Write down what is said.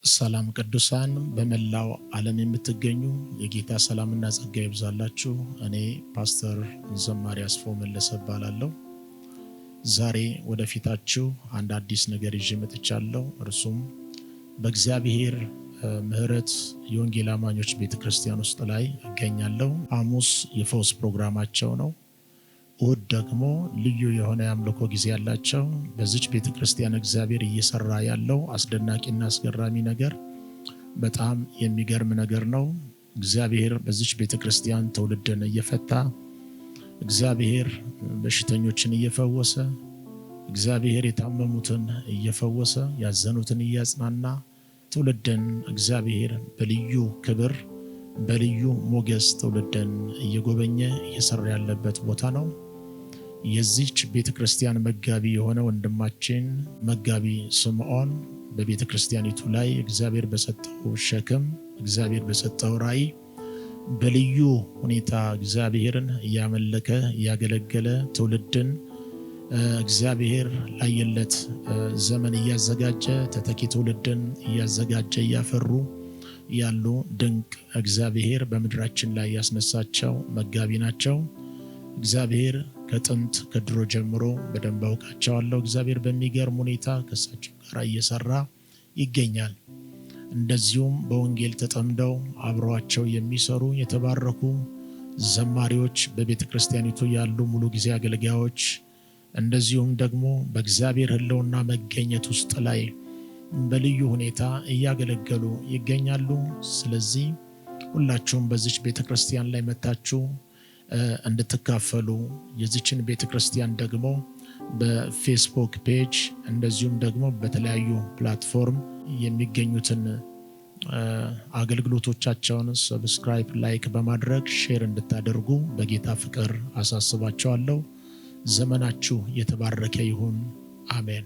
ሰላም ቅዱሳን በመላው ዓለም የምትገኙ የጌታ ሰላምና ጸጋ ይብዛላችሁ። እኔ ፓስተር ዘማሪ አስፋው መለሰ እባላለሁ። ዛሬ ወደፊታችሁ አንድ አዲስ ነገር ይዤ መጥቻለሁ። እርሱም በእግዚአብሔር ምሕረት የወንጌል አማኞች ቤተክርስቲያን ውስጥ ላይ እገኛለሁ። ሐሙስ የፈውስ ፕሮግራማቸው ነው። እሁድ ደግሞ ልዩ የሆነ የአምልኮ ጊዜ ያላቸው። በዚች ቤተክርስቲያን እግዚአብሔር እየሰራ ያለው አስደናቂና አስገራሚ ነገር በጣም የሚገርም ነገር ነው። እግዚአብሔር በዚች ቤተክርስቲያን ትውልድን እየፈታ፣ እግዚአብሔር በሽተኞችን እየፈወሰ፣ እግዚአብሔር የታመሙትን እየፈወሰ፣ ያዘኑትን እያጽናና፣ ትውልድን እግዚአብሔር በልዩ ክብር በልዩ ሞገስ ትውልድን እየጎበኘ እየሰራ ያለበት ቦታ ነው። የዚች ቤተክርስቲያን መጋቢ የሆነ ወንድማችን መጋቢ ስምዖን በቤተክርስቲያኒቱ ላይ እግዚአብሔር በሰጠው ሸክም፣ እግዚአብሔር በሰጠው ራእይ በልዩ ሁኔታ እግዚአብሔርን እያመለከ እያገለገለ ትውልድን እግዚአብሔር ላየለት ዘመን እያዘጋጀ ተተኪ ትውልድን እያዘጋጀ እያፈሩ ያሉ ድንቅ እግዚአብሔር በምድራችን ላይ ያስነሳቸው መጋቢ ናቸው። እግዚአብሔር ከጥንት ከድሮ ጀምሮ በደንብ አውቃቸዋለሁ። እግዚአብሔር በሚገርም ሁኔታ ከእሳቸው ጋር እየሰራ ይገኛል። እንደዚሁም በወንጌል ተጠምደው አብረዋቸው የሚሰሩ የተባረኩ ዘማሪዎች፣ በቤተ ክርስቲያኒቱ ያሉ ሙሉ ጊዜ አገልጋዮች፣ እንደዚሁም ደግሞ በእግዚአብሔር ሕልውና መገኘት ውስጥ ላይ በልዩ ሁኔታ እያገለገሉ ይገኛሉ። ስለዚህ ሁላችሁም በዚች ቤተክርስቲያን ላይ መታችሁ እንድትካፈሉ የዚችን ቤተክርስቲያን ደግሞ በፌስቡክ ፔጅ እንደዚሁም ደግሞ በተለያዩ ፕላትፎርም የሚገኙትን አገልግሎቶቻቸውን ሰብስክራይብ፣ ላይክ በማድረግ ሼር እንድታደርጉ በጌታ ፍቅር አሳስባቸዋለሁ። ዘመናችሁ የተባረከ ይሁን። አሜን።